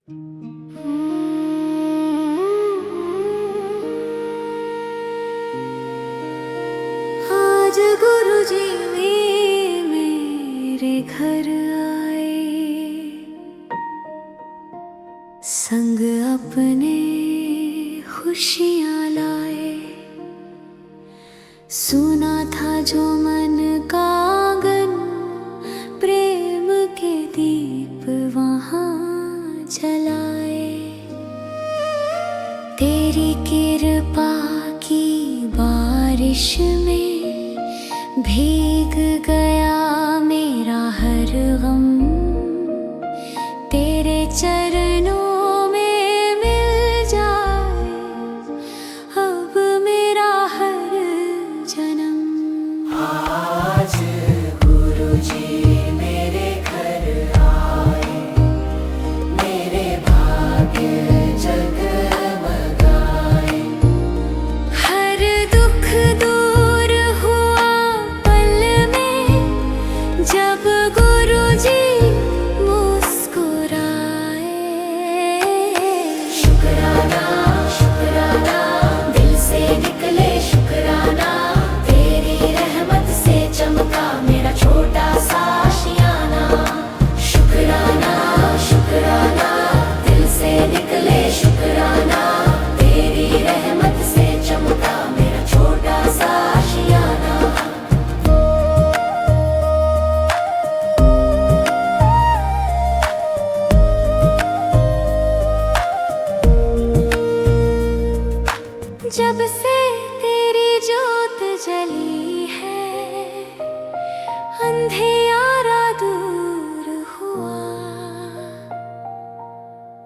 आज गुरुजी मेरे घर आए, संग अपने खुशियाँ लाए। सुना था जो मन का आंगन, प्रेम के दीप वहाँ जलाए। तेरी कृपा की बारिश में भीग गया मेरा हर गम। तेरे चरणों में मिल जाए अब मेरा हर जन्म। आज गुरुजी मेरे घर आए, मेरे भाग्य जगमगाए। हर दुख दूर हुआ पल में जब गुरुजी मुस्कुराए। शुक्राना शुक्राना दिल से निकले शुक्राना, तेरी रहमत से चमका मेरा छोटा सा आशियाना। शुक्राना शुक्राना दिल से निकले शुक्राना, तेरी रहमत से चमका मेरा छोटा सा आशियाना। जब से तेरी जोत जली है, अंधेरा दूर हुआ।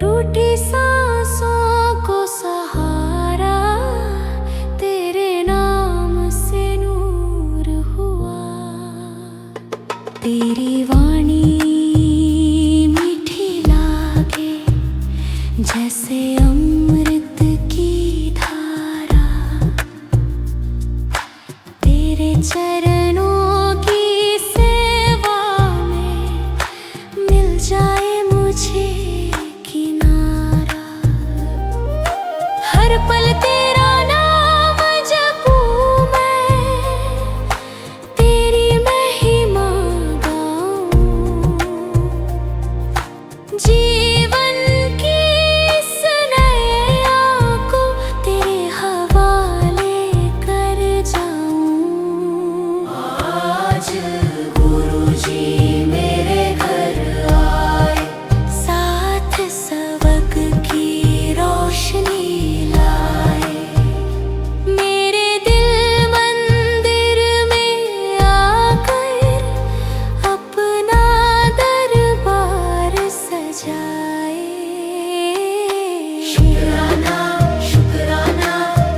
टूटी सांसों को सहारा, तेरे नाम से नूर हुआ। तेरी वाणी मीठी लागे जैसे अमृत की धारा। तेरे चरणों की सेवा में मिल जाए मुझे किनारा। हर पल तेरा नाम जपूं मैं, तेरी महिमा गाऊं। जीवन की इस नैया को तेरे हवाले कर जाऊं। आज गुरुजी मेरे घर आए, साथ सबक की रोशनी लाए। मेरे दिल मंदिर में आकर अपना दरबार सजाए। शुक्राना शुक्राना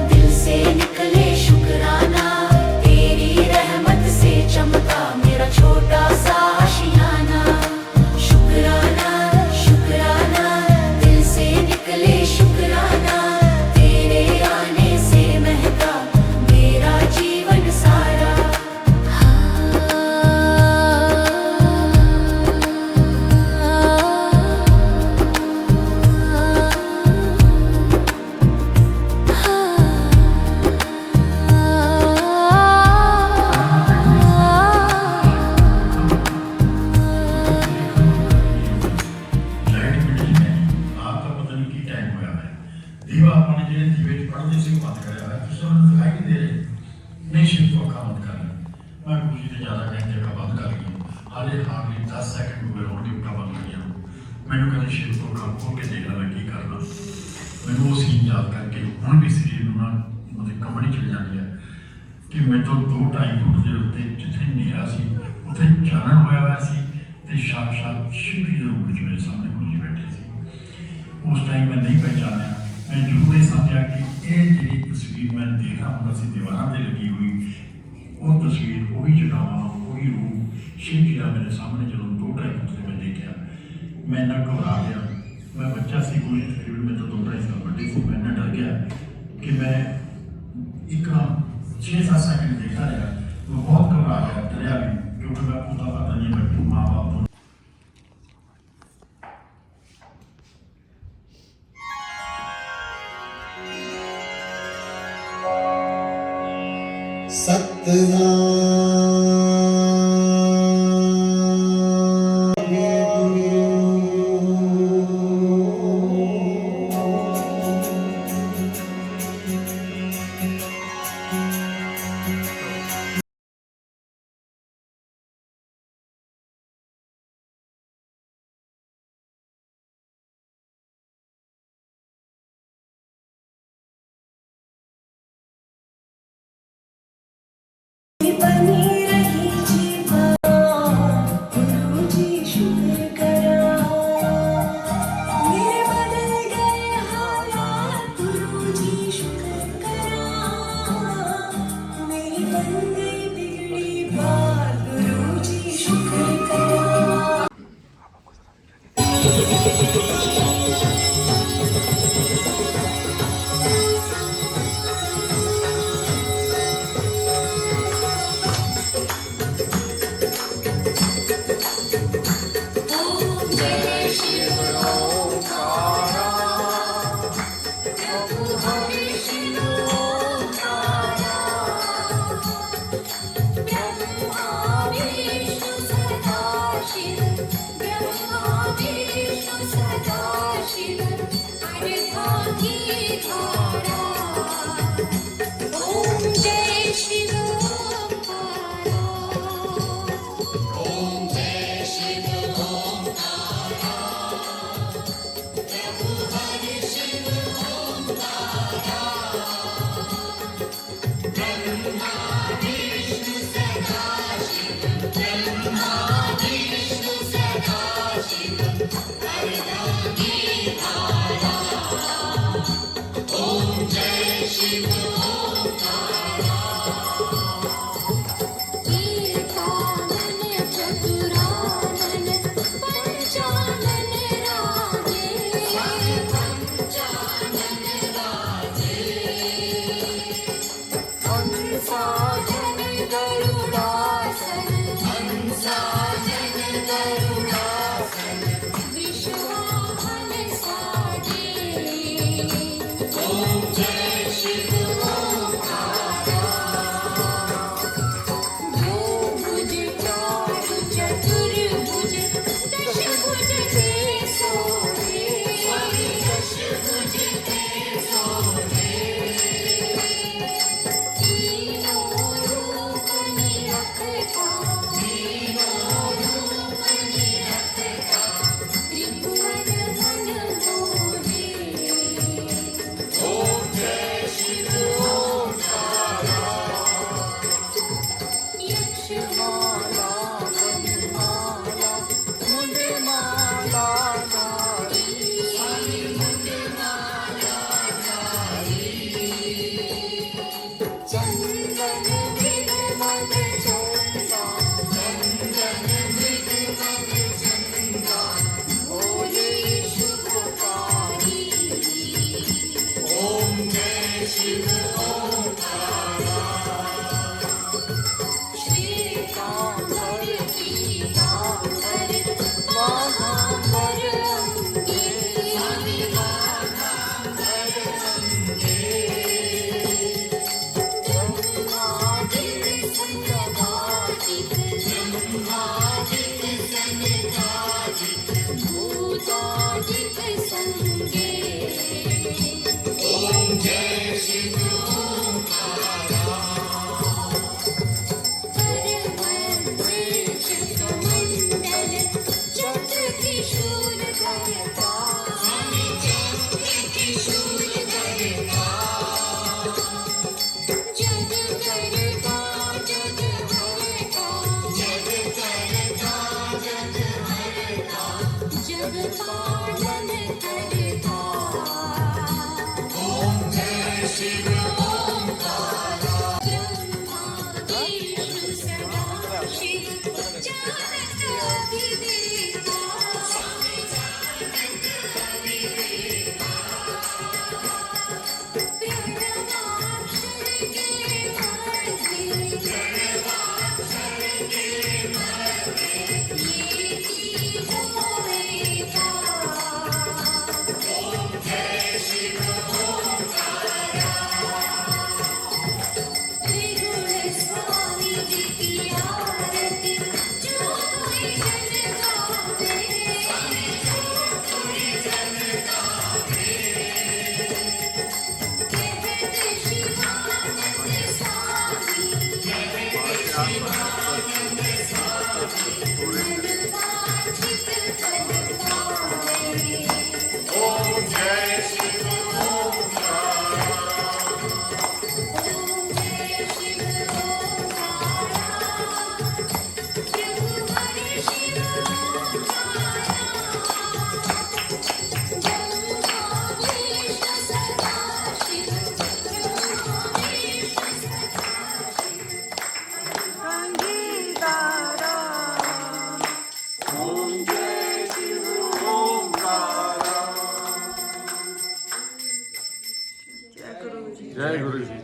दिल से निकले शुक्राना, तेरी रहमत से चमका मेरा छोटा सा आशियाना। शुक्राना शुक्राना दिल से निकले शुक्राना, तेरे आने से महका मेरा जीवन सारा। ਲਾਈਟ ਮਿਲੀ ਨਹੀਂ, ਆਪ ਤਾਂ ਪਤਾ ਨਹੀਂ ਕੀ ਟਾਈਮ ਹੋਇਆ ਹੈ। ਦੀਵਾ ਆਪਾਂ ਨੇ ਜਿਹੜੇ ਦੀਵੇ ਚ ਪੜ੍ਹਦੇ ਸੀ ਉਹ ਬੰਦ ਕਰਿਆ ਹੋਇਆ, ਤੁਸੀਂ ਮੈਨੂੰ ਦਿਖਾਈ ਨਹੀਂ ਦੇ ਰਹੇ। ਨਹੀਂ ਸ਼ਿਵ ਤੋਂ ਅੱਖਾਂ ਬੰਦ ਕਰ ਲਈ। ਮੈਂ ਖੁਸ਼ੀ ਤੇ ਜ਼ਿਆਦਾ ਕਹਿੰਦੇ ਅੱਖਾਂ ਬੰਦ ਕਰ ਲਈ। ਹਾਲੇ 10 ਸੈਕਿੰਡ ਹੋਏ ਹੋਣਗੇ ਅੱਖਾਂ ਬੰਦ ਕਰੀਆਂ ਨੂੰ। ਮੈਨੂੰ ਕਹਿੰਦੇ ਸ਼ਿਵ ਤੋਂ ਅੱਖਾਂ ਖੋਲ ਕੇ ਦੇਖ ਲੈ ਮੈਂ ਕੀ ਕਰਨਾ। ਮੈਨੂੰ ਉਹ ਸੀਨ ਯਾਦ ਕਰਕੇ ਹੁਣ ਵੀ ਸਰੀਰ ਨੂੰ ਨਾ ਮਤਲਬ ਕੰਬਣੀ ਚਲੀ ਜਾਂਦੀ ਹੈ ਕਿ ਮੈਂ ਤੋਂ 2-2.5 ਫੁੱਟ ਦੇ ਉੱਤੇ ਜਿੱਥੇ ਹਨੇਰਾ ਸੀ ਉੱਥੇ ਚਾਨਣ ਹੋਇਆ ਹੋਇਆ ਸੀ ਤੇ ਸਾਕਸ਼ਾਤ ਸ਼ਿਵ ਜੀ ਦੇ ਰੂਪ ਵਿੱਚ ਮੇਰੇ ਸਾਹਮਣੇ ਗੁਰੂ ਜੀ ਬੈਠੇ ਸੀ। ਉਸ ਟਾਈਮ ਮੈਂ ਨਹੀਂ ਪਹਿਚਾਨਿਆ। ਮੈਂ ਜ਼ਰੂਰ ਇਹ ਸਮਝਿਆ ਕਿ ਇਹ ਜਿਹੜੀ ਤਸਵੀਰ ਮੈਂ ਦੇਖ ਰਹਾ ਹੁੰਦਾ ਸੀ ਦੀਵਾਰਾਂ 'ਤੇ ਲੱਗੀ ਹੋਈ, ਉਹ ਤਸਵੀਰ ਉਹੀ ਜਗ੍ਹਾਵਾਂ ਉਹੀ ਰੂਪ ਸ਼ਿਵ ਜੀ ਦਾ ਮੇਰੇ ਸਾਹਮਣੇ ਜਦੋਂ 2-2.5 ਫੁੱਟ ਤੇ ਮੈਂ ਦੇਖਿਆ। ਮੈਂ ਇੰਨਾ ਘਬਰਾ ਗਿਆ। मैं बच्चा सी, कोई तकरीबन में तो 2-2.5 साल बड़ी सी। मैं डर गया कि मैं एक 6-7 सेकंड देखता रहा तो बहुत घबरा गया, डरिया भी, क्योंकि मैं पता नहीं मैं माँ बाप बनी रही जीवन गुरुजी शुक्र करा मेरे बदल गए हालात गुरुजी शुक्र करा मेरी बन गई बिगड़ी बात गुरुजी शुक्र करा जगपालन करता ओम जय शिव जय गुरु जी।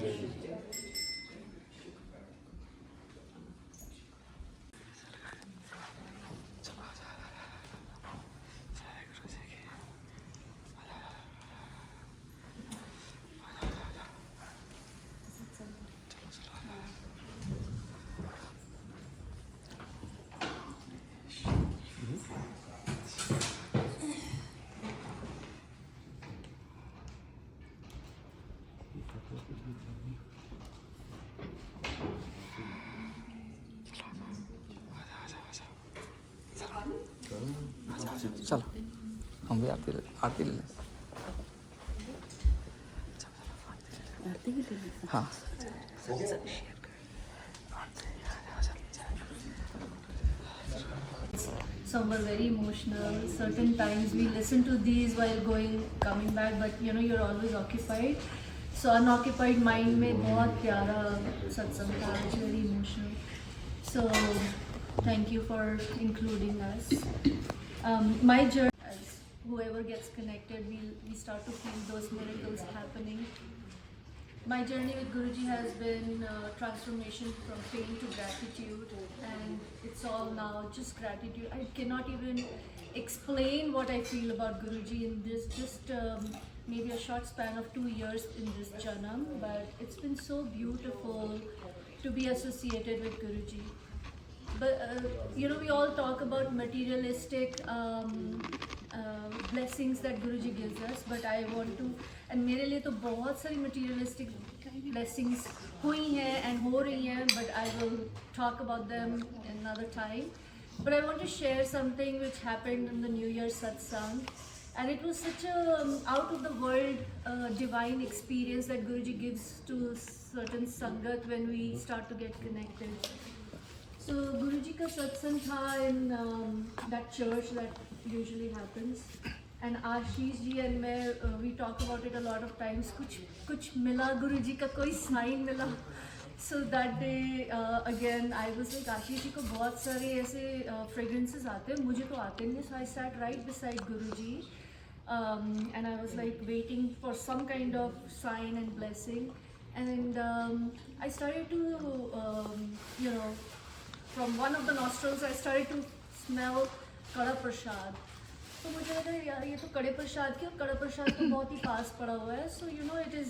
चलो हम भी आरती ले लें। हाँ Some were very emotional. Certain times we listen to these while coming back, but you know you're always occupied. So unoccupied mind में बहुत प्यारा सत्संग था. It's very emotional. So thank you for including us. My journey, as whoever gets connected, we start to feel those miracles happening. My journey with Guruji has been transformation from pain to gratitude, and it's all now just gratitude. I cannot even explain what I feel about Guruji in this just maybe a short span of 2 years in this Janam, but it's been so beautiful to be associated with Guruji. But you know, we all talk about materialistic blessings that Guruji gives us, but I want to, and मेरे लिए तो बहुत सारी materialistic blessings हुई हैं and हो रही हैं, but I will talk about them another time. But I want to share something which happened in the New Year satsang, and it was such a out of the world divine experience that Guruji gives to certain sangat when we start to get connected. So Guruji ka satsang tha in that church that usually happens, and Ashish ji and मैं we talk about it a lot of times. कुछ मिला Guruji का कोई sign मिला. So that day again I was like Ashish ji को बहुत सारे ऐसे fragrances आते हैं, मुझे तो आते नहीं. So I sat right beside Guruji, and I was like waiting for some kind of sign and blessing, and I started to you know, from one of the nostrils I started to smell कड़ा प्रसाद. तो मुझे लगा यार ये तो कड़े प्रसाद की, और कड़ा प्रसाद तो बहुत ही पास पड़ा हुआ है. So you know it is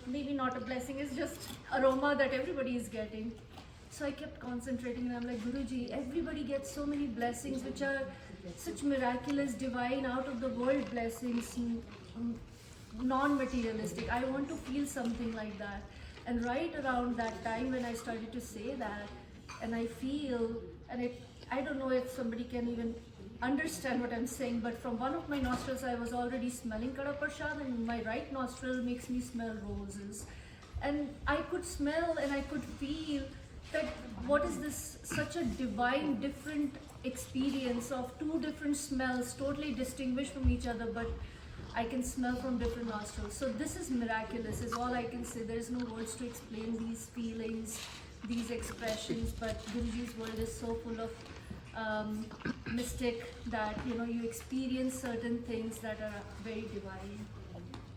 maybe not a blessing, it's just aroma that everybody is getting. So I kept concentrating and I'm like, Guruji, everybody gets so many blessings which are such miraculous, divine, out of the world blessings, non-materialistic. I want to feel something like that. And right around that time when I started to say that, and I feel, and I don't know if somebody can even understand what I'm saying, but from one of my nostrils I was already smelling Kada Prasad, and my right nostril makes me smell roses. And I could smell and I could feel that what is this, such a divine, different experience of two different smells, totally distinguished from each other, but I can smell from different nostrils. So this is miraculous, is all I can say. There is no words to explain these feelings, these expressions, but Guruji's world is so full of mystic that, you know, you experience certain things that are very divine.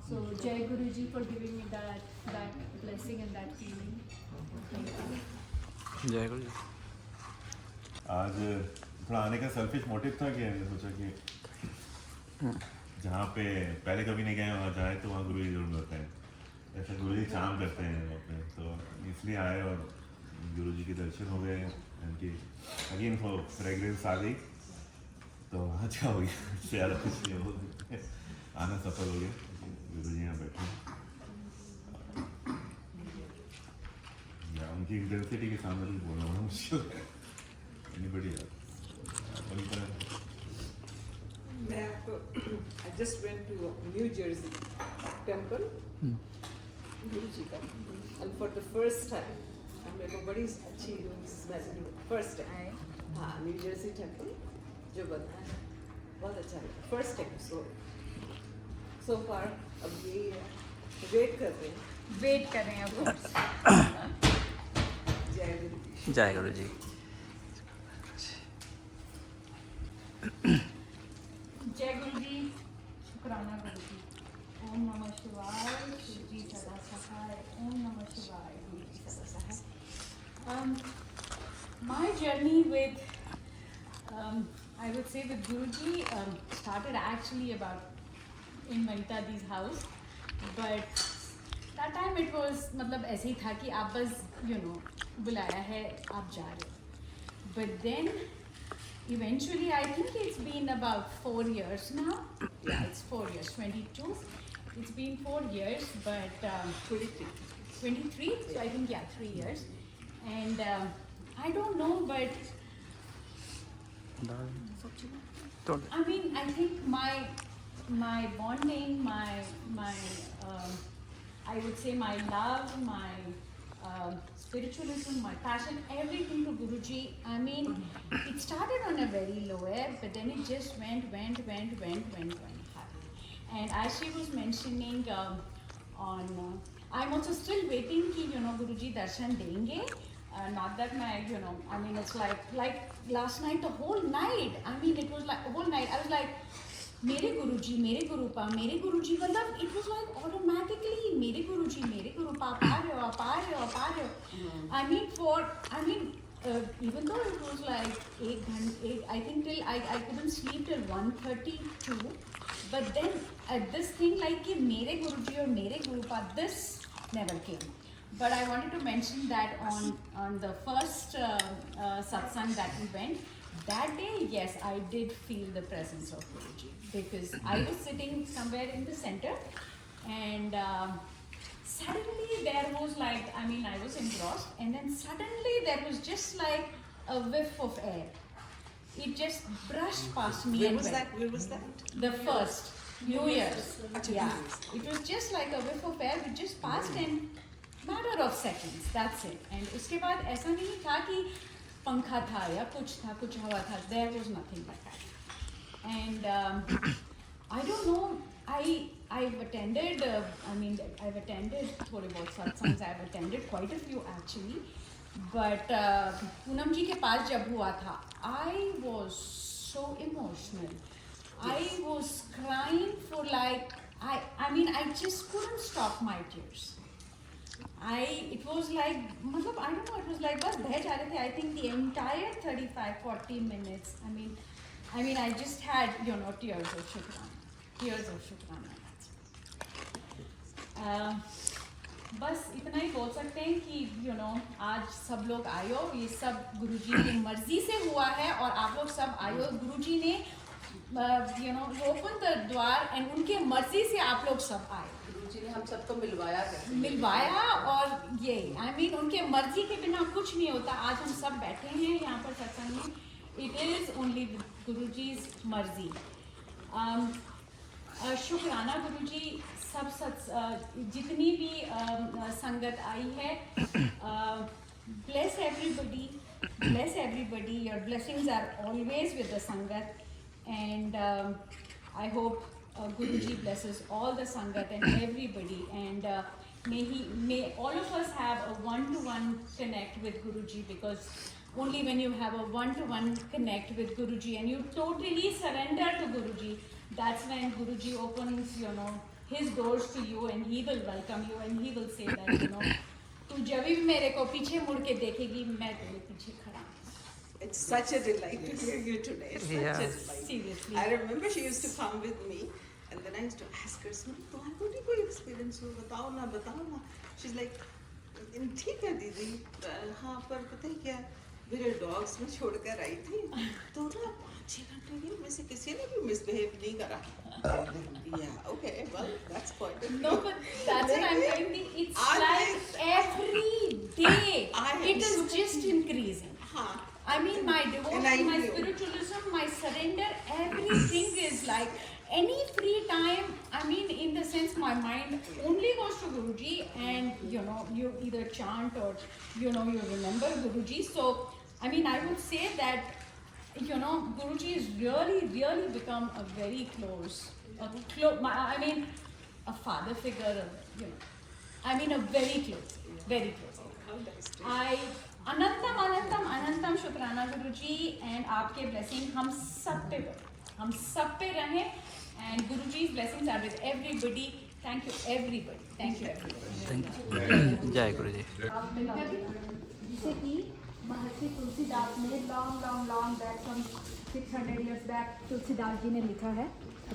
So Jai Guruji for giving me that blessing and that feeling. Thank you. जय गुरु जी। आज थोड़ा आने का selfish motive था कि मैंने सोचा कि जहाँ पे पहले कभी नहीं गए वहाँ जाए तो वहाँ गुरु जी जरूर मिलते हैं, ऐसा गुरु जी चाम करते हैं वहाँ पे, तो इसलिए आए और गुरु जी के दर्शन हो गए, उनकी अगेन वो फ्रेगरेंस आ गई, तो आज का हो गया, इससे ज़्यादा कुछ नहीं हो, आना सफल हो गया, गुरु जी यहाँ बैठे या उनकी इंटेंसिटी के सामने भी बोलना बड़ा मुश्किल है। Anybody else? मैं आपको I just went to New Jersey temple गुरु जी का, and for the first time मेरे को बड़ी अच्छी स्मेल फर्स्ट टाइम, हाँ न्यू जर्सी टेम्पल जो बना है बहुत अच्छा लगा फर्स्ट टाइम. सो फार अब ये वेट कर रहे हैं अब. जय गुरु जी. जय गुरु जी। जय गुरु जी, शुक्राना गुरु जी. Om Namah Shivaya, Shivji Sada Sahai. Om Namah Shivaya, Shivji Sada Sahai. My journey with, I would say with Guruji, started actually about in Manita Di's house, but that time it was मतलब ऐसे ही था कि आप बस बुलाया है आप जा रहे हो. But then eventually I think it's been about 4 years now. Yeah, it's 4 years. 22. It's been 4 years, but 23. So I think 3 years. And I don't know, but I mean, I think my bonding, my I would say my love, my spiritualism, my passion, everything to Guruji. I mean, it started on a very low ebb, but then it just went high. And as she was mentioning I'm also still waiting कि Guruji darshan देंगे. Not that my, I mean, it's like last night, the whole night. I mean, it was like the whole night. I was like, मेरे गुरुजी, मेरे गुरुपा, मेरे गुरुजी. मतलब it was like automatically मेरे गुरुजी, मेरे गुरुपा, आप आ रहे हो. I mean, even though it was like 8 घंटे, I think till I couldn't sleep till 1:32. But then this thing like कि मेरे गुरुजी और मेरे गुरुपा, this never came. But I wanted to mention that on the first satsang that we went, that day, yes, I did feel the presence of Guruji, because I was sitting somewhere in the center, and suddenly there was like, I mean, I was engrossed, and then suddenly there was just like a whiff of air. It just brushed past me. Where was that? The first New Year's. Yeah, it was just like a whiff of air which just passed in matter of seconds. That's it. And उसके बाद ऐसा नहीं था कि पंखा था या कुछ हवा था. There was nothing like that. And I don't know. I've attended. I've attended थोड़े बहुत satsangs. I've attended quite a few actually. But Poonam जी के पास जब हुआ था, I was so emotional. I was crying for like I just couldn't stop my tears. It was like, I don't know, it was like बस बह जा रहे थे. I think the entire 35-40 minutes. I mean, I just had tears of शुक्राना. बस इतना ही बोल सकते हैं कि आज सब लोग आयो, ये सब गुरुजी की मर्जी से हुआ है, और आप लोग सब आयो. गुरुजी ने ओपन द द्वार, एंड उनके मर्जी से आप लोग सब आए. गुरुजी ने हम सबको मिलवाया. और ये उनके मर्जी के बिना कुछ नहीं होता. आज हम सब बैठे हैं यहाँ पर सत्संग में. इट इज ओनली गुरुजी's मर्जी. शुक्राना गुरुजी. जितनी भी संगत आई है, bless everybody. Your blessings are always with the sangat, and I hope Guruji blesses all the sangat and everybody, and may all of us have a one-to-one connect with Guruji, because only when you have a one-to-one connect with Guruji and you totally surrender to Guruji, that's when Guruji opens his doors to you, and he will welcome you, and he will say that तू जब भी मेरे को पीछे मुड़ के देखेगी, मैं तेरे पीछे खड़ा हूँ. It's such a delight to hear you today. Such a delight. Seriously. I remember she used to come with me, and then I used to ask her, तुम्हारा कोई experience हो, बताओ ना. She's like, ठीक है दीदी, हाँ पर पता है क्या, मेरे dogs में छोड़ कर आई थी, तो ना 5-6 घंटे के में से किसी ने भी misbehave नहीं करा. Yeah, okay, well, that's quite a No, but that's what I'm telling you. It's like every day. It is just increasing. I mean, my devotion, my spiritualism, my surrender, everything is like any free time. I mean, in the sense, my mind only goes to Guruji, and you either chant or you remember Guruji. So, I mean, I would say that Guruji has really become a very close, a father figure. I mean, a very close. I अनंतम शुक्राना गुरुजी, and आपके blessing हम सब पे रहे, and Guruji's blessings are with everybody. Thank you everybody. Thank you everybody. Thank you जय गुरु जी जिसे कि महर्षि तुलसीदास ने long back from 600 years back Tulsidas ji ने लिखा है।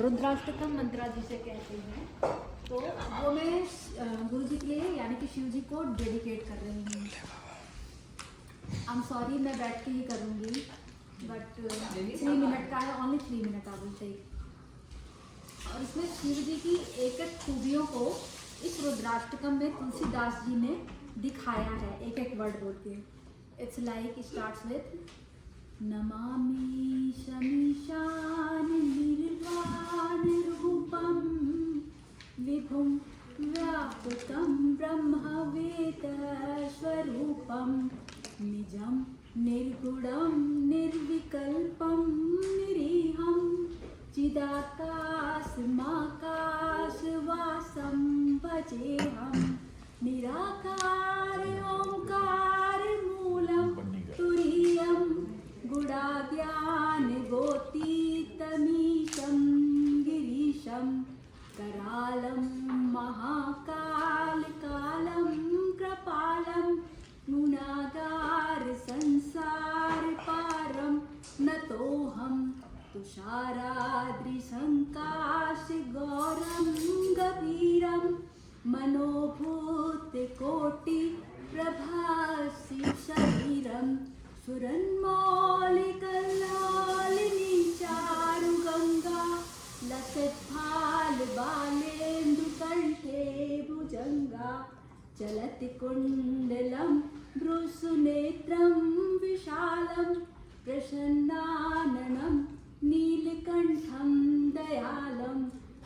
रुद्राष्टकम मंत्रा जिसे कहते हैं, तो वो मैं गुरु जी के लिए यानी कि शिव जी को डेडिकेट कर रही हूँ। आई एम सॉरी मैं बैठ के ही करूँगी, बट 3 मिनट का है, only 3 minute I will take. और इसमें शिव जी की एक एक खूबियों को इस रुद्राष्टकम में तुलसीदास जी ने दिखाया है, एक एक वर्ड बोल के। It's like starts with Namami शमीशान निर्वाण रूपम विभुम व्यापकं ब्रह्मवेद स्वरूपं निजं निर्गुणं निर्विकल्पं निरीहं चिदाकाशमाकाशवासं भजेऽहं निराकार ओंकार मूलं तुरीयं गुणाज्ञानगोतीतमीशं गिरीशं करालं महाकालकालं कृपालं गुणागार संसार पारं नतोऽहं तुषाराद्रिसङ्काश गौरं गभीरं मनोभूतकोटि प्रभासि शरीरं सुरन्मौलिकल्लालिनी चारुगङ्गा लसद्भालबालेन्दुकण्ठे भुजङ्गा चलति कुण्डलं भ्रुसुनेत्रं विशालं प्रसन्नाननं नीलकण्ठं दयालं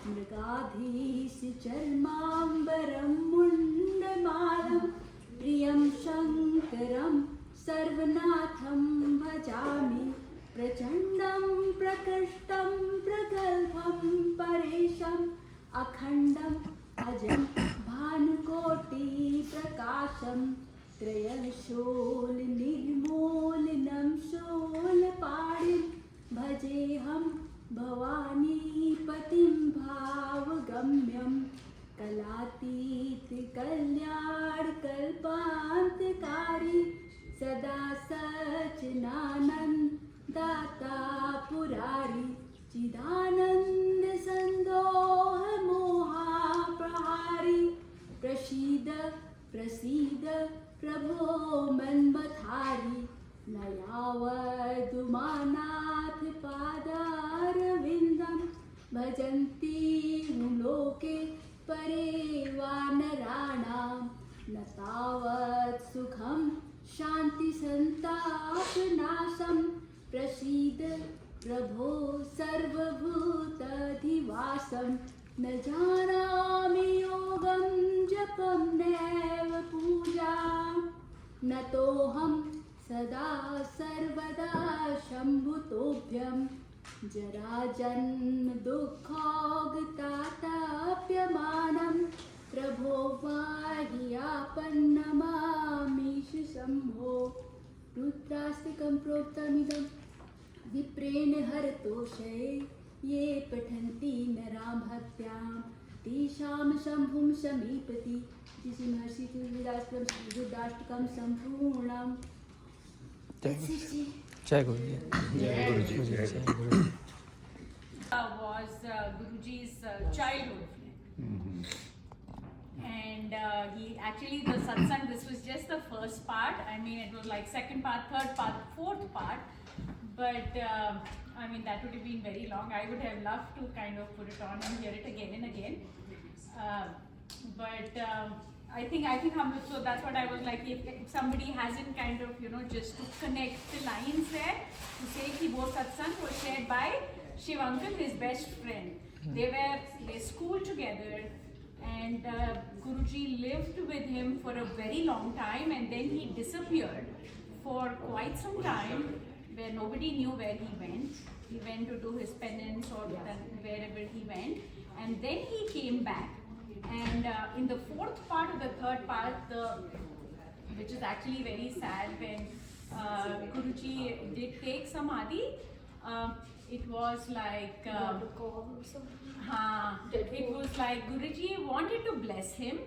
मृगाधीशचर्माम्बरं मुण्डमालं प्रियं शङ्करं सर्वनाथं भजामि प्रचण्डं प्रकृष्टं प्रगल्भं परेशम् अखण्डम् अजं भानुकोटिप्रकाशं त्रयशूलनिर्मूलनं शूलपाणिं भजेऽहं भवानीपतिं भावगम्यं कलातीतकल्याणकल्पान्तकारी सदा सच्चिदानन्ददाता पुरारी चिदानन्दसन्दोहमोहाप्रहारी प्रसीद प्रभो मन्मथारी न यावदुमानाथ पादारविन्दं भजन्ति लोके परे वानराणां न तावत् सुखं शान्तिसन्तापनाशं प्रसीद प्रभो सर्वभूताधिवासं न जानामि योगं जपं नैव पूजां नतोऽहं सदा सर्वदा शम्भुतोभ्यं जराजन्म दुःखोगताताप्यमानं प्रभो वाह्यापन्नमामीश शम्भो रुद्रास्तिकं प्रोक्तमिदं विप्रेण हरतोषये ये पठन्ति नरां भक्त्यां तेषां शम्भुं समीपति जिसे महर्षि रुद्राष्टकं सम्पूर्णम्। जय गुरु जी Was Guruji's childhood friend. And he actually, the satsang, this was just the first part. I mean, it was like second part, third part, fourth part. But I mean, that would have been very long. I would have loved to kind of put it on and hear it again and again. But I think so that's what I was like, if somebody hasn't kind of, just to connect the lines there, to say कि वो satsang was shared by Shiv Uncle, his best friend. They schooled together, and Guruji lived with him for a very long time, and then he disappeared for quite some time, where nobody knew where he went. He went to do his penance or wherever he went, and then he came back. And in the fourth part of the third part, which is actually very sad, when Guruji did take Samadhi, it was like It was like Guruji wanted to bless him,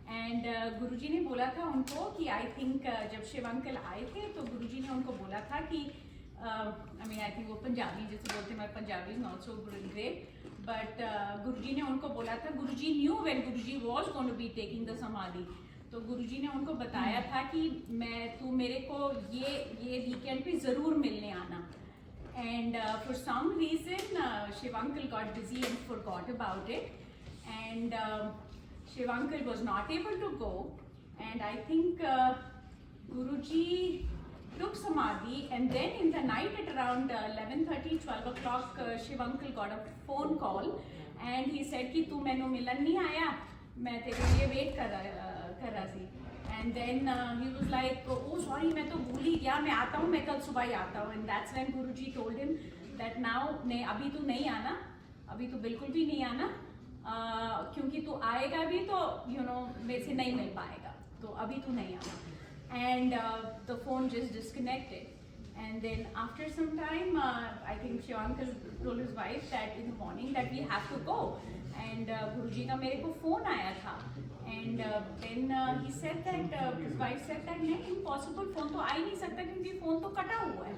and गुरुजी ने बोला था उनको कि I think जब Shiv uncle आए थे तो गुरुजी ने उनको बोला था कि आई मीन आई थिंक वो पंजाबी जैसे बोलते हैं, मैं Punjabi not so great, but Guruji ने उनको बोला था, Guruji knew when Guruji was going to be taking the samadhi, तो गुरुजी ने उनको बताया था कि तू मेरे को ये वीकेंड पे ज़रूर मिलने आना. And for some reason, Shiv uncle got busy and forgot about it, and Shiv uncle was not able to go. And I think Guruji took samadhi, and then in the night at around 11:30, 12 o'clock, Shiv uncle got a phone call, and he said कि तू मैंने मिलन नहीं आया, मैं तेरे लिए wait कर रहा थी. And then he was like, oh sorry, मैं तो भूल ही गया, मैं आता हूँ, मैं कल सुबह ही आता हूँ. And that's when Guruji told him that now नहीं, अभी तू नहीं आना, अभी तू बिल्कुल भी नहीं आना, क्योंकि तू आएगा भी तो मेरे से नहीं मिल पाएगा, तो अभी तू नहीं आना. And the phone just disconnected. And then after some time, I think Shiv uncle told his wife that in the morning that we have to go. And Guruji का मेरे को phone आया था. And then he said that his wife said that नहीं, impossible, phone तो आ ही नहीं सकता क्योंकि phone तो कटा हुआ है,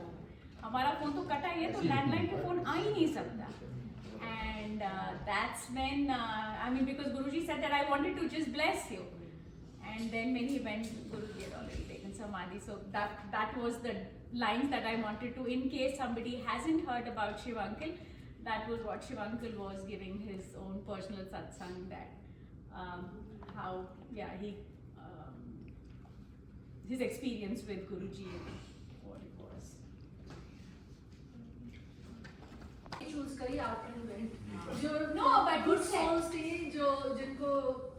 हमारा phone तो कटा है, तो landline पे phone आ ही नहीं सकता. And that's when I mean because Guruji said that I wanted to just bless you. And then when he went, Guruji had already taken samadhi. So that was the lines that I wanted to, in case somebody hasn't heard about Shiv uncle, that was what Shiv uncle was giving his own personal satsang, that how he his experience with Guruji and what it was. choose करी after you went. No, but good he said- souls थी जो जिनको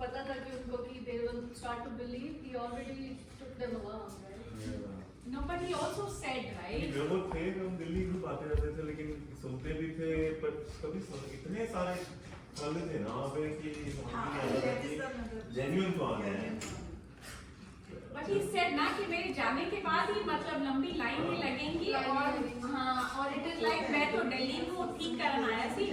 पता था कि उनको कि they will start to believe, he already took them along, right? No, but he also said, right? जो लोग थे हम दिल्ली ग्रुप आते रहते थे, लेकिन सुनते भी थे, पर कभी इतने सारे वाले थे ना पे कि जेन्युइन तो आ गए हैं. But he said ना कि मेरे जाने के बाद ही मतलब लंबी लाइनें लगेंगी, और हाँ, और it is like मैं तो दिल्ली को ठीक करना आया थी,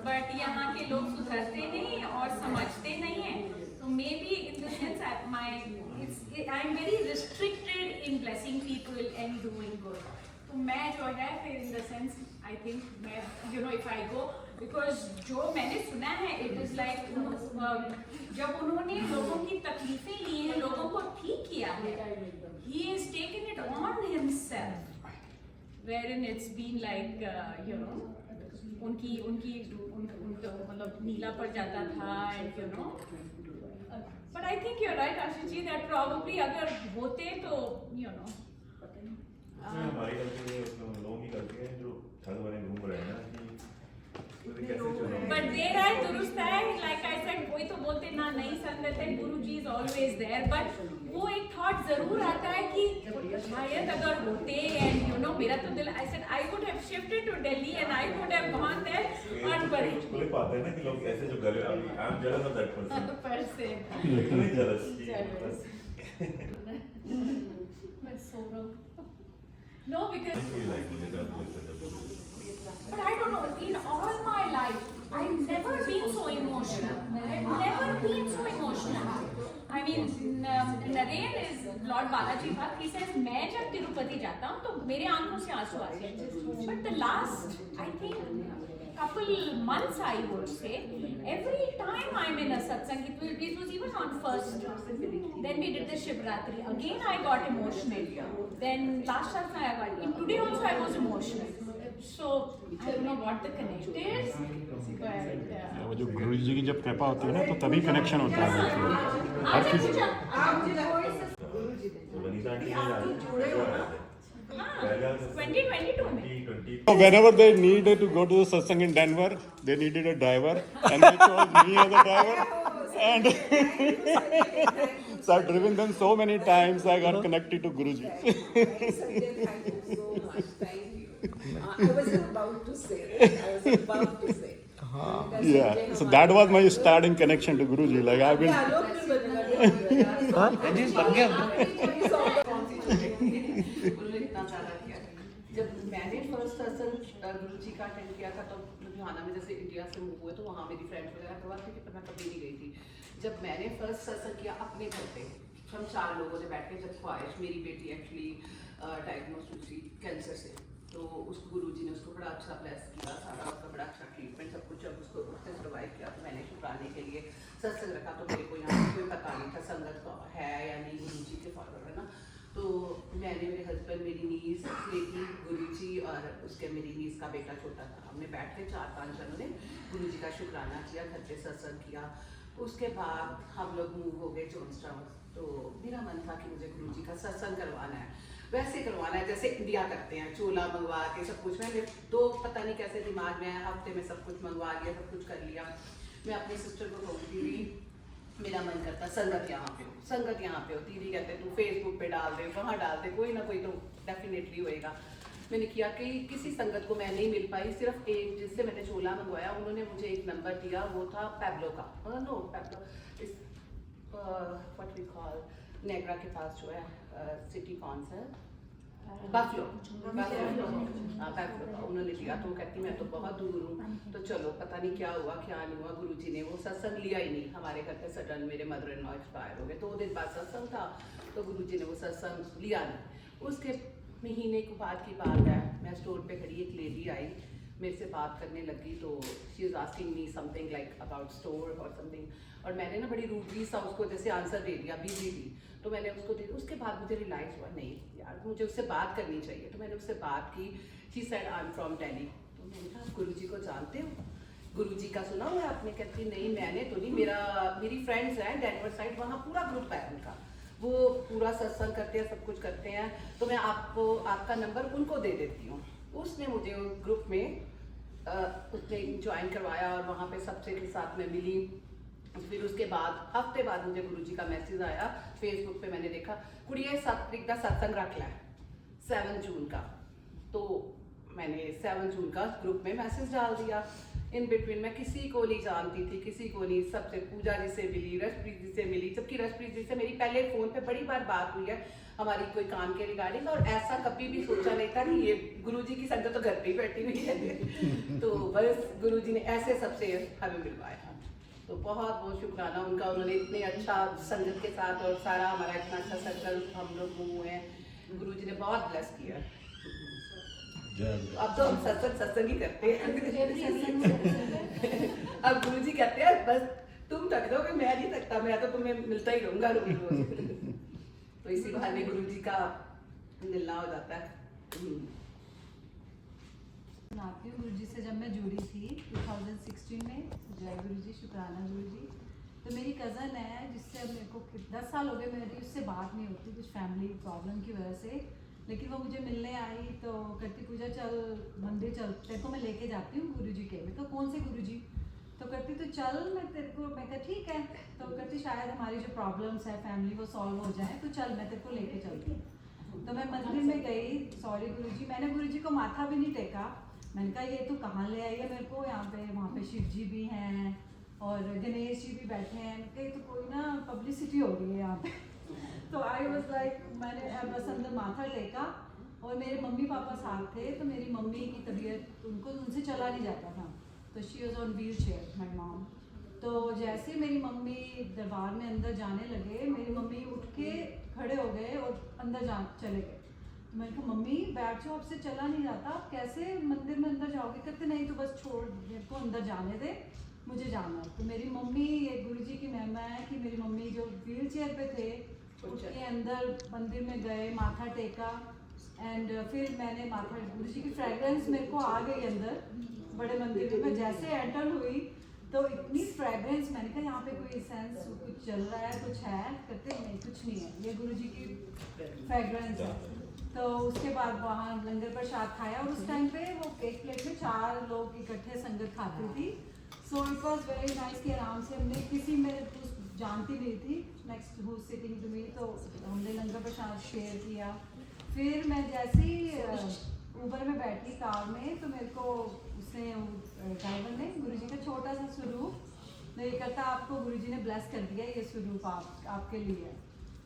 but यहाँ के लोग सुधरते नहीं और समझते नहीं हैं, तो maybe in the sense I am very restricted in blessing people and doing good. तो मैं जो है फिर in the sense I think मैं if I go, because जो मैंने सुना है it is like जब उन्होंने लोगों की तकलीफें ली हैं, लोगों को ठीक किया है, he has taken it on himself, wherein it's been like उनका मतलब नीला पड़ जाता था, and but I think you're right Ashish ji, that probably अगर होते तो हमारी गलती है, उसमें लोग ही गलती है जो ठग बने घूम रहे हैं ना कि कैसे चलो. But there है दुरुस्त है, like I said, कोई तो बोलते ना नहीं संगत है, Guruji is always there, but वो एक thought जरूर आता है कि शायद अगर होते, and मेरा तो दिल, I said I would have shifted to Delhi and I would have gone there unburied. मुझे पता है ना कि लोग ऐसे जो गले, I am jealous of that person. Person. Literally jealous. Jealous. But so wrong. No, because I feel like मुझे डर लगता है. but I don't know, in all my life, I've never been so emotional. I've never been so emotional. I mean, Naren is Lord Balaji Bhatt. He says, मैं जब तिरुपति जाता हूँ तो मेरे आंखों से आंसू आते हैं. But the last, I think, couple months, I would say, every time I'm in a satsang, it was even on first. Then we did the Shivratri. Again, I got emotional. Then last satsang I got. And today also I was emotional. So I don't know what the connection is, but. वो जो गुरु जी की जब कृपा होती है ना, तो तभी कनेक्शन होता है. हर किसी वनीता आंटी ने जुड़े हो ना. 2022 में. Whenever they needed to go to the satsang in Denver, they needed a driver, and they chose me as a driver. And so I've driven them so many times. I got connected to Guruji. Thank you so much. Thank you. I was about to say. Yeah, so that was my starting connection to Guruji. Like I've been. जब मैंने first सत्संग गुरुजी का attend किया था, तो लुधियाना में जैसे India से मूव हुए तो वहाँ मेरी फ्रेंड्स वगैरह करवाती थी, पर मैं कभी नहीं गई थी। जब मैंने फर्स्ट सत्संग किया अपने घर पे, हम 4 लोगों ने बैठ के, जब ख्वाहिश, मेरी बेटी एक्चुअली डायग्नोज हुई थी कैंसर से, तो उस गुरुजी ने उसको बड़ा अच्छा ब्लेस किया, सारा उसका बड़ा अच्छा ट्रीटमेंट सब कुछ, जब उसको उससे सर्वाइव किया तो मैंने शुक्राने के लिए सत्संग रखा। तो मेरे को यहाँ कोई पता नहीं था संगत का है या नहीं, गुरुजी के फॉलोअर है ना। तो मैंने, मेरे हस्बैंड, मेरी नीस, बेटी, गुरुजी और उसके मेरी नीस का बेटा छोटा था, हमने बैठ के 4-5 जनों ने गुरुजी का शुक्राना किया, घर पे सत्संग किया। उसके बाद हम लोग मूव हो गए जॉन्सटाउन। तो मेरा मन था कि मुझे गुरुजी का सत्संग करवाना है, वैसे करवाना है जैसे इंडिया करते हैं, चोला मंगवा के सब कुछ। मैंने पता नहीं कैसे दिमाग में हफ्ते में सब कुछ मंगवा लिया, सब कुछ कर लिया। मैं अपनी सिस्टर को कहूँगी भी मेरा मन करता संगत यहाँ पे हो, संगत यहाँ पे हो। दीदी कहते तू फेसबुक पे डाल दे, वहाँ डाल दे, कोई ना कोई तो डेफिनेटली होएगा। मैंने किया कि किसी संगत को मैं नहीं मिल पाई, सिर्फ एक जिससे मैंने चोला मंगवाया, उन्होंने मुझे एक नंबर दिया, वो था पैब्लो का, नो पैब्लो इस व्हाट वी कॉल नेगरा के पास जो है सिटी कौन सा बफलो, उन्होंने दिया। तो कहती मैं तो बहुत दूर हूँ, तो चलो पता नहीं क्या हुआ क्या नहीं हुआ, गुरुजी ने वो सत्संग लिया ही नहीं। हमारे घर पे सडन मेरे मदर इन लॉ एक्सपायर हो गए, 2 दिन बाद सत्संग था, तो गुरुजी ने वो सत्संग लिया नहीं। उसके महीने के बाद की बात है, मैं स्टोर पे खड़ी, एक लेडी आई मेरे से बात करने लगी, तो she is asking me something like about store और समथिंग, और मैंने ना बड़ी रूडली सा उसको जैसे आंसर दे दिया, बिजी थी, तो मैंने उसको दे दिया। उसके बाद मुझे रियलाइज़ हुआ नहीं यार मुझे उससे बात करनी चाहिए, तो मैंने उससे बात की। She said I am from Delhi. तो मैंने कहा गुरुजी को जानते हो, गुरुजी का सुना हुआ है आपने? कहती नहीं मैंने तो नहीं, मेरी फ्रेंड्स हैं डेनवर साइड, वहाँ पूरा ग्रुप है उनका, वो पूरा सत्संग करते हैं, सब कुछ करते हैं, तो मैं आपको आपका नंबर उनको दे देती हूँ। उसने मुझे ग्रुप में उसने ज्वाइन करवाया और वहाँ पे सबसे के साथ में मिली। फिर उसके बाद हफ्ते बाद मुझे गुरुजी का मैसेज आया फेसबुक पे, मैंने देखा कुड़िया 7 तरीक का सत्संग रख ला 7 जून का, तो मैंने 7 जून का ग्रुप में मैसेज डाल दिया। इन बिटवीन मैं किसी को नहीं जानती थी, किसी को नहीं, सबसे पूजा जी से मिली, रसप्रीत जी से मिली, जबकि रसप्रीत जी से मेरी पहले फ़ोन पे बड़ी बार बात हुई है हमारी कोई काम के रिगार्डिंग, और ऐसा कभी भी सोचा नहीं था कि ये गुरुजी की संगत तो घर पे ही बैठी हुई है। तो बस गुरुजी ने ऐसे सबसे हमें मिलवाया, तो बहुत बहुत शुक्राना उनका, उन्होंने इतने अच्छा संगत के साथ और सारा हमारा इतना अच्छा सर्कल हम लोग हुए हैं, गुरुजी ने बहुत ब्लेस किया। अब तो हम सत्संग ही करते हैं। अब गुरुजी कहते हैं बस तुम थक दोगे, मैं नहीं थकता, मैं तो तुम्हें मिलता ही रहूंगा रोज रोज। तो इसी बहाने गुरुजी का मिलना हो जाता है। सुनाती हूँ गुरुजी से जब मैं जुड़ी थी 2016 में, जय गुरुजी, शुक्राना गुरुजी। तो मेरी कज़न है जिससे अब मेरे को 10 साल हो गए, मेरी उससे बात नहीं होती कुछ फैमिली प्रॉब्लम की वजह से, लेकिन वो मुझे मिलने आई तो कहती पूजा चल मंदिर चल, तेरे को मैं लेके जाती हूँ गुरुजी के। मैं कहा कौन से गुरुजी? तो कहती तो चल मैं तेरे को, मैं कहा ठीक है। तो कहती शायद हमारी जो प्रॉब्लम्स है फैमिली वो सॉल्व हो जाए, तो चल मैं तेरे को लेके चलती हूँ। तो मैं मंदिर में गई, सॉरी गुरुजी, मैंने गुरुजी को माथा भी नहीं टेका। मैंने कहा ये तो कहाँ ले आई है मेरे को, यहाँ पे वहाँ पे शिव जी भी हैं और गणेश जी भी बैठे हैं, कहीं तो कोई ना पब्लिसिटी हो गई है यहाँ पे। तो आई वॉज लाइक, मैंने बस अंदर माथा टेका, और मेरे मम्मी पापा साथ थे, तो मेरी मम्मी की तबीयत, उनसे चला नहीं जाता था, तो she was on wheel chair my mom. तो जैसे मेरी मम्मी दरबार में अंदर जाने लगे, मेरी मम्मी उठ के खड़े हो गए और अंदर चले गए। तो मैंने कहा मम्मी बैठ जाओ, आपसे चला नहीं जाता, आप कैसे मंदिर में अंदर जाओगे? कहते नहीं तो बस छोड़, मेरे को अंदर जाने दे, मुझे जाना है। तो मेरी मम्मी, ये गुरुजी की महिमा है कि मेरी मम्मी जो व्हील चेयर पे थे उसके अंदर मंदिर में गए, माथा टेका, एंड फिर मैंने माथा, गुरुजी की फ्रेगरेंस मेरे को आ गई अंदर बड़े मंदिर में। जैसे एंटर हुई तो इतनी फ्रेगरेंस, मैंने कहा यहाँ पे कोई सेंस कुछ चल रहा है, कुछ है? कहते नहीं कुछ नहीं है, ये गुरुजी की फ्रेगरेंस है। तो उसके बाद वहाँ लंगर प्रसाद खाया, और उस टाइम पे वो एक प्लेट में 4 लोग इकट्ठे संगत खाती थी। So it was very nice कि आराम से हमने, किसी में जानती नहीं थी next who sitting to me, तो हमने लंगर प्रसाद शेयर किया। फिर मैं जैसे ही ऊबर में बैठी कार में, तो मेरे को उसने ड्राइवर ने गुरुजी का छोटा सा स्वरूप ये कहता आपको गुरुजी ने ब्लेस कर दिया, ये स्वरूप आपके लिए।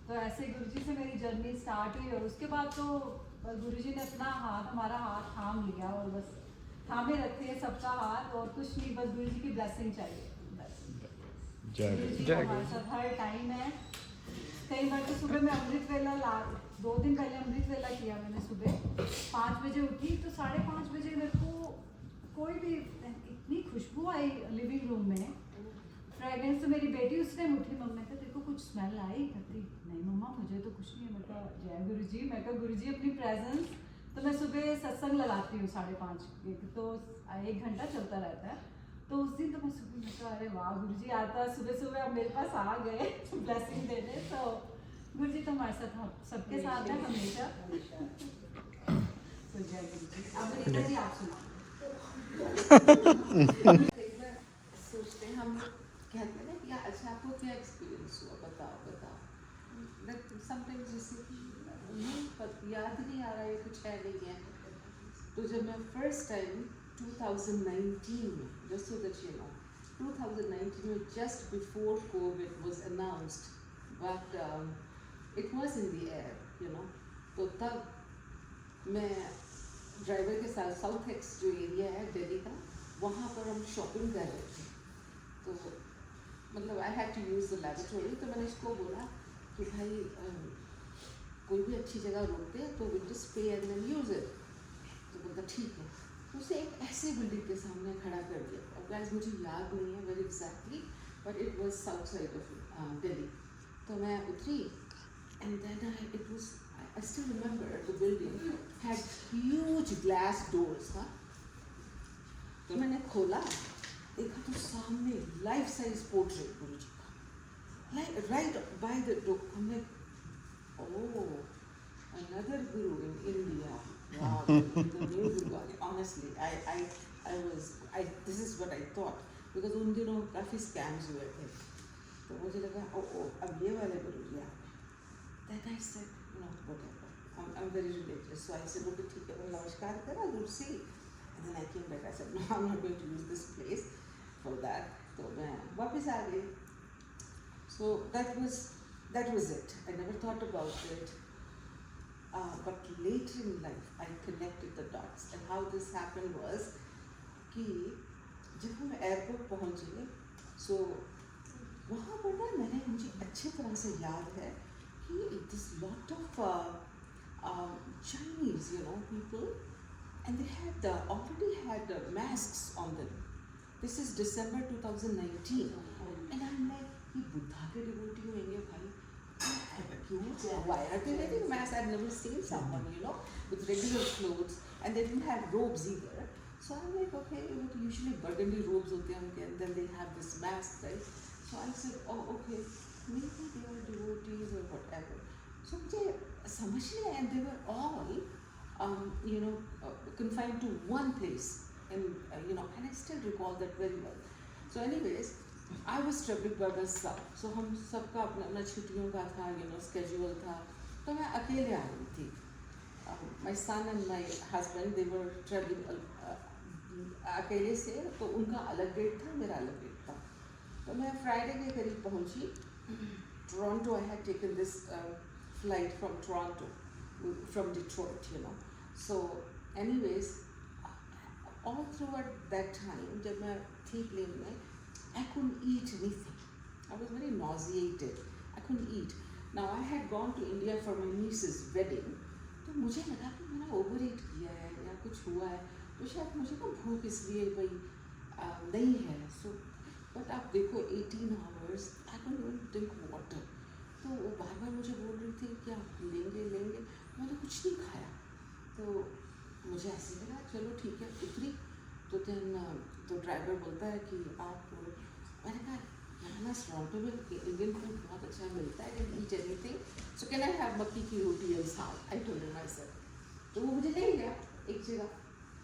तो ऐसे गुरुजी से मेरी जर्नी स्टार्ट हुई, और उसके बाद तो गुरुजी ने अपना हाथ, हमारा हाथ थाम लिया, और बस थामे रखे हैं सबका हाथ और कुछ नहीं, बस गुरु जी की ब्लेसिंग चाहिए बस। जय गुरु गुरु जी हमारे साथ हर टाइम है। कई बार तो सुबह मैं अमृत वेला 2 दिन पहले अमृत वेला किया मैंने, सुबह 5 बजे उठी तो 5:30 बजे मेरे को कोई भी इतनी खुशबू आई लिविंग रूम में, फ्रेगरेंस। तो मेरी बेटी उस टाइम उठी, मम्मी ने कहा तेरे को कुछ स्मेल आई? कहती नहीं मम्मा मुझे तो कुछ नहीं है। मैं कहा जय गुरु जी। मैं कहा गुरु जी अपनी प्रेजेंस। तो मैं सुबह सत्संग लगाती हूँ 5:30, तो 1 घंटा चलता रहता है। तो उस दिन तो मैं सुबह मैं कहा अरे वाह गुरु जी आता सुबह सुबह आप मेरे पास आ गए ब्लेसिंग देने। तो गुरु जी तो हमारे साथ हम सबके साथ हैं हमेशा। तो जय गुरु जी। अब रीता जी आप सुनाओ। सोचते हैं हम, कहते हैं ना कि अच्छा आपको क्या एक्सपीरियंस हुआ, बताओ। समटाइम्स जैसे कि नहीं याद नहीं आ रहा है, कुछ है नहीं है। तो जब मैं फर्स्ट टाइम 2019 में, just so that you know, 2019 में just before Covid was announced, but it was in the air, you know. तो तब मैं ड्राइवर के साथ साउथ एक्स जो एरिया है दिल्ली का, वहाँ पर हम शॉपिंग कर रहे थे। तो मतलब I had to use the laboratory. तो मैंने इसको बोला कि भाई कोई भी अच्छी जगह रोकते हैं तो will just pay and then use it. तो बोलता ठीक है। तो उसे एक ऐसे बिल्डिंग के सामने खड़ा कर दिया। और गाइस मुझे याद नहीं है very exactly, but it was south side of Delhi. तो मैं उतरी and then it was, I still remember the building had huge glass doors. हाँ, तो मैंने खोला, देखा तो सामने लाइफ साइज पोर्ट्रेट गुरु जी का, राइट बाय द डोर। हमने ओह another guru in India. Wow, the new guru. Honestly, this is what I thought, because उन दिनों काफ़ी scams हुए थे। तो मुझे लगा अब ये वाले गुरु जी आ गए। Then I said, no, whatever. I'm very religious, so I said, okay, ठीक है, मैं नमस्कार करा गुरु से। And then I came back. I said, no, I'm not going to use this place for that. तो मैं वापस आ गई। So that was it. I never thought about it. But later in life, I connected the dots. And how this happened was कि जब हम airport पहुँचे, so वहाँ पर ना मुझे अच्छी तरह से याद है कि this lot of Chinese, you know, people, and they had already had masks on them. This is December 2019, and I'm like, ये बुद्धा के डिवोटी होंगे भाई, why are they wearing masks? I've never seen someone, you know, with regular clothes, and they didn't have robes either. So I'm like, okay, usually burgundy robes होते हैं उनके, and then they have this mask, right? So I said, oh, okay, maybe they are devotees or whatever. So मुझे समझ नहीं आया, and they were all, you know, confined to one place, and you know, and I still recall that very well. So anyways, I was traveling by myself. So हम सबका अपना छुट्टियों का था, you know, schedule था। तो मैं अकेले आ रही थी। My son and my husband, they were traveling अकेले से, तो उनका अलग डेट था, मेरा अलग डेट था। तो मैं फ्राइडे के करीब पहुंची Toronto. I had taken this flight from Toronto, from Detroit, you know. So anyways, all throughout that time, जब मैं थी प्लेन में, I couldn't eat anything. I was very nauseated. I couldn't eat. Now I had gone to India for my niece's wedding. तो मुझे लगा कि मैंने over ईट किया है या कुछ हुआ है, तो शायद मुझे ना भूख इसलिए भाई नहीं है। सो बट आप देखो 18 hours I couldn't even drink water. तो वो बार बार मुझे बोल रही थी कि आप लेंगे। मैंने कुछ नहीं खाया। तो मुझे ऐसे लगा चलो ठीक है, उतरी। तो ड्राइवर बोलता है कि आप, मैंने कहा यहाँ ना टोरंटो में इंडियन फूड बहुत अच्छा मिलता है, can eat anything, so can I have मक्की की रोटी एंड साग, आई टोल्ड हिम मायसेल्फ। तो वो मुझे ले गया एक जगह।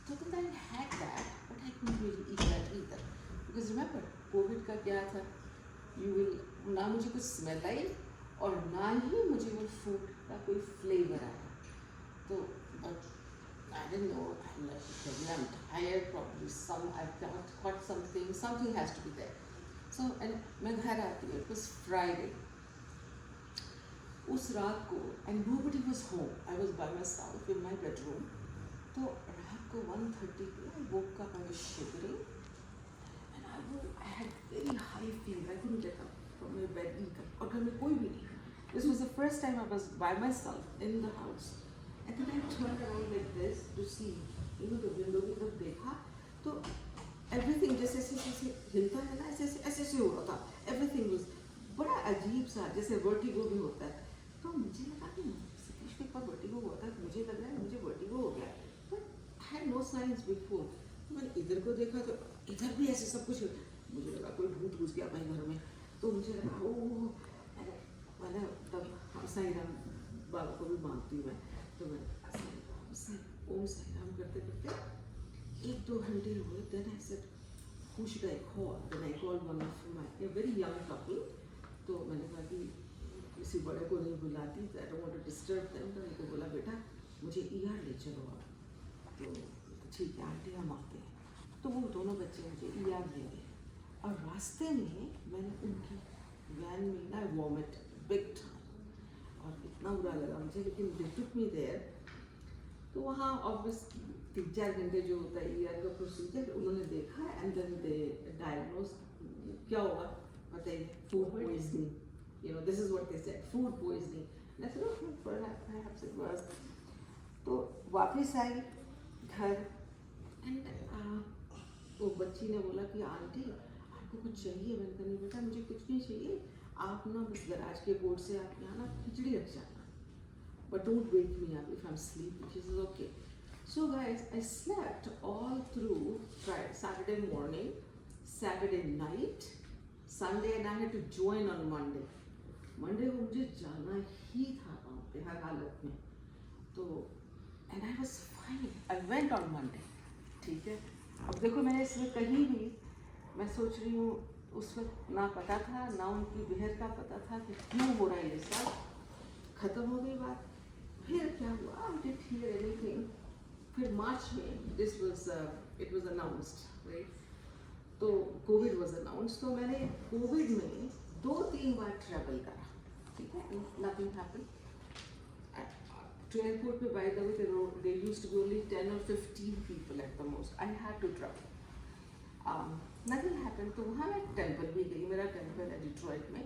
तो then I had that, but I couldn't really eat that either, because remember Covid का क्या था, you will ना मुझे कुछ स्मेल आई और ना ही मुझे वो फूड का कोई फ्लेवर आया। तो but I didn't know, I'm like, I'm tired, probably I've caught something has to be there. So, and मैं घर आती हूँ, it was Friday. उस रात को, and nobody was home, I was by myself in my bedroom. तो रात रात को 1:30 पे I woke up, I was shivering, and I had very high fever. I couldn't get up from my bed. और घर में कोई भी नहीं. This was the first time I was by myself in the house. And then I turned around like this to see, the window की तरफ देखा, तो everything जैसे हिलता है ना, ऐसे हो रहा था. Everything was बड़ा अजीब सा, जैसे वर्टिगो भी होता है. तो मुझे लगा कि सतीश को एक बार वर्टिगो हुआ था, मुझे लग रहा है मुझे वर्टिगो हो गया. But I had no signs before. मैंने इधर को देखा तो इधर भी ऐसे सब कुछ, मुझे लगा कोई भूत घुस गया भाई घर में. तो मुझे लगा ओह, मैंने तब हम साई राम बाबा को भी मानती हूँ मैं. तो मैं ओम साई राम करते करते 1-2 घंटे हुए. Then I said who should I call? Then I called one of my very young couple. तो मैंने कहा कि किसी बड़े को नहीं बुलाती, I don't want to disturb them. तो उनको बोला बेटा मुझे ER ले चलो आप. तो ठीक है आंटी हम आते हैं. तो वो दोनों बच्चे मुझे ER ले गए. और रास्ते में मैंने उनकी वैन में ना वॉमिट बिग टाइम, और इतना बुरा लगा मुझे. लेकिन they took me there. तो वहाँ ऑब्वियस 3-4 घंटे जो होता है ER का प्रोसीजर उन्होंने देखा. एंड देन दे डायग्नोज क्या होगा बताइए, food poisoning. This is what they said, food poisoning. मैं सोचा परहैप्स इट वाज. तो वापस आई घर. एंड वो बच्ची ने बोला कि आंटी आपको कुछ चाहिए? मैंने कहा नहीं बेटा मुझे कुछ नहीं चाहिए, आप ना बस गराज के बोर्ड से आप यहाँ ना खिचड़ी रख जाना, but don't wake me up if I'm sleeping. She says okay. So guys, I slept all through Saturday morning, Saturday night, Sunday, and I had to join on Monday. Monday को मुझे जाना ही था वहाँ पे हर हालत में. तो and I was fine. I went on Monday. ठीक है. अब देखो मैंने इसमें कहीं भी, मैं सोच रही हूँ उस वक्त ना पता था ना उनकी बहर का पता था कि क्यों हो रहा है ये सब. खत्म हो गई बात. फिर क्या हुआ, I didn't hear anything. फिर मार्च में it was announced, right? तो कोविड was announced. तो मैंने कोविड में 2-3 बार ट्रैवल करा. ठीक है, nothing happened. To airport पे by the way they used to be only 10 or 15 people at the most. I had to travel. Nothing happened. तो वहाँ मैं टेम्पल भी गई. मेरा टेम्पल है डिट्रॉइट में.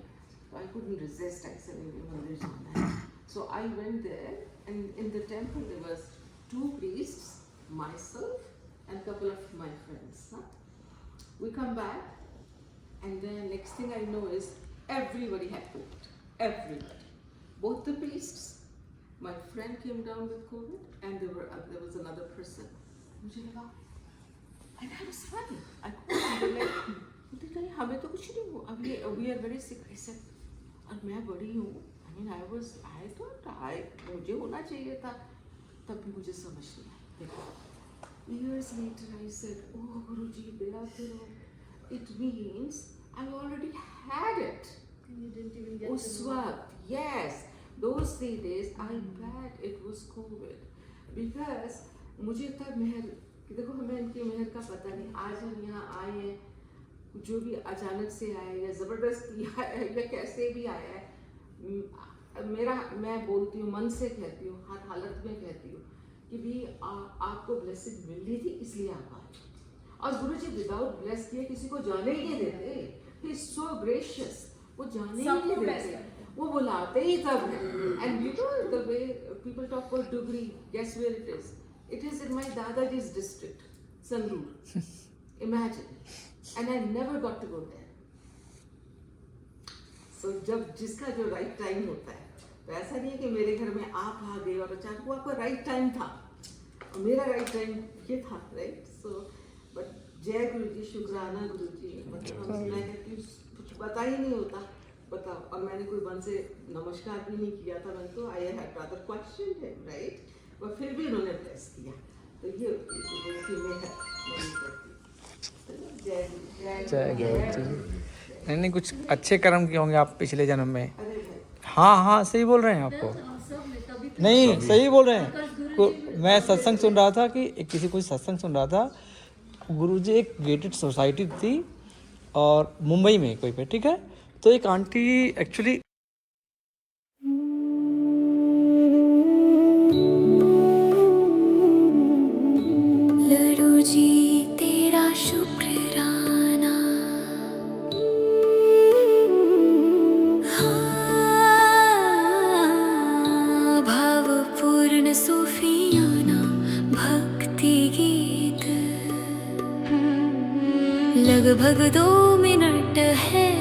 So I couldn't resist. I said मुझे मंदिर जाना है. So I went there, and in the temple there was 2 priests, myself, and a couple of my friends. We come back, and then next thing I know is everybody had COVID. Everybody. Both the priests. My friend came down with COVID, and there was another person. मुझे लगा, and I was fine. I couldn't like, हमें तो कुछ नहीं हुआ. We are very sick. I said, और मैं बड़ी हूँ. I mean, I thought मुझे होना चाहिए था. तब भी मुझे समझ नहीं आया. देखो, years later I said, oh Guruji, बेड़ा करो. It means I already had it. You didn't even get उस वक्त, yes, those 3 days I bet it was COVID. Because मुझे तब मेहर, देखो हमें इनकी मेहर का पता नहीं. आज हम यहाँ आए हैं, जो भी अचानक से आया या ज़बरदस्ती आया या कैसे भी आया है, मैं बोलती हूँ, मन से कहती हूँ, हर हालत में कहती हूँ कि भी आपको ब्लेसिंग मिल रही थी इसलिए आप आए. और गुरुजी विदाउट ब्लेस किए किसी को जाने ही नहीं देते. He is so gracious. वो जाने ही नहीं देते, वो बुलाते ही तब है. And you know the way people talk about Dugri, guess where it is. It is in my Dadaji's district, Sangrur. Imagine. And I never got to go there. So जब जिसका जो right time होता है, तो ऐसा नहीं है कि मेरे घर में आप आ गए और अचानक वो आपका right time था. और मेरा right time ये था, right? So, but जय गुरुजी, शुक्राना गुरुजी. मतलब मैं कहती हूँ कुछ पता ही नहीं होता. बताओ, और मैंने कोई मन से नमस्कार भी नहीं किया था. मैंने तो I had rather questioned him, right? और फिर भी उन्होंने ब्लेस किया. तो ये जय गुरुजी. नहीं कुछ अच्छे कर्म किए होंगे आप पिछले जन्म में. हाँ सही बोल रहे हैं आपको. नहीं सही बोल रहे हैं. मैं सत्संग सुन रहा था कि किसी कोई सत्संग सुन रहा था. गुरुजी एक गेटेड सोसाइटी थी और मुंबई में कोई पे, ठीक है. तो एक आंटी एक्चुअली लगभग 2 मिनट है।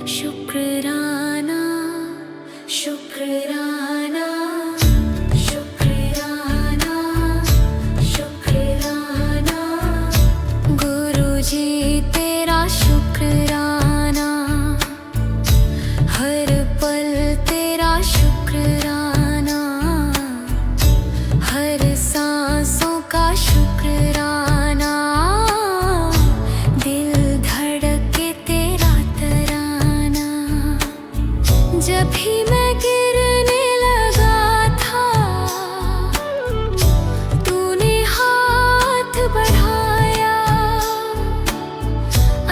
शुक्राना शुक्राना शुक्राना शुक्राना गुरुजी तेरा शुक्राना, हर पल तेरा शुक्राना, हर सांसों का शुक्राना, दिल धड़के तेरा तराना। जब भी मैं गिरने लगा था, तूने हाथ बढ़ाया,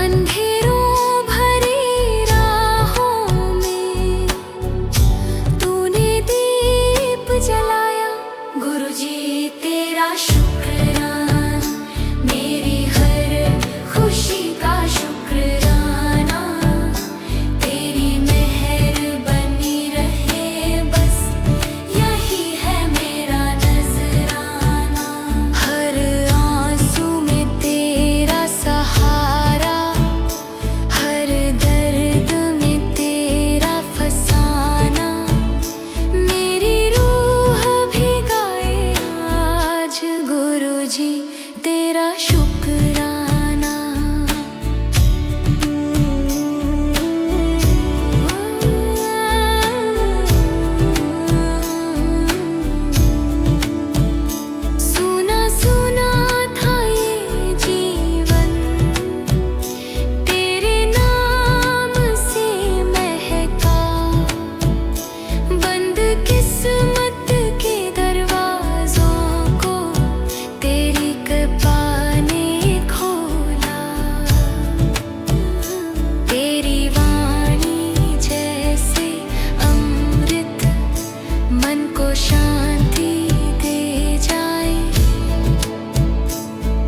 अंधेरों भरी राहों में तूने दीप जलाया। गुरुजी तेरा शुक्राना, मेरी हर खुशी का शुक्राना, तेरी मेहर बनी रहे बस यही है मेरा नजराना। हर आंसू में तेरा सहारा, हर दर्द में तेरा फसाना, मेरी रूह भी गाए आज गुरुजी तेरा शुक्राना। सुना सुना था ये जीवन, तेरे नाम से महका, बंद किस्मत के दरवाजों को तेरी कृपा ने खोला। तेरी वाणी जैसे अमृत, मन को शांति दे जाए,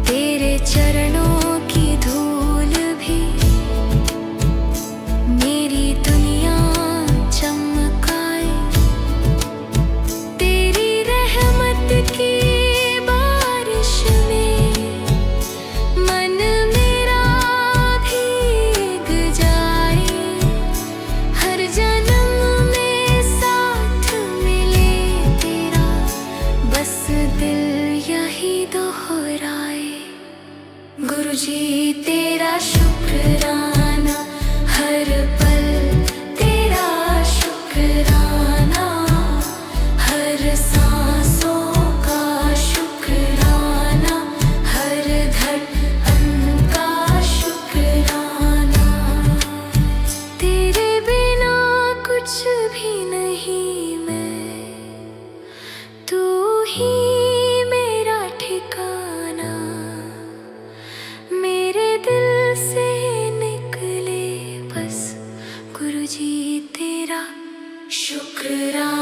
तेरे चरणों की धूल भी मेरी दुनिया चमकाए। तेरी रहमत की बारिश में मन मेरा भीग जाए, हर जन्म में साथ मिले तेरा, बस दिल यही दोहराए। गुरुजी तेरा शुक्राना, हर पल तेरा शुक्राना, हर सांसों का शुक्राना, हर धड़कन का शुक्राना। तेरे बिना कुछ भी नहीं मैं, तू ही मेरा ठिकाना, मेरे दिल से निकले बस गुरुजी तेरा शुक्राना।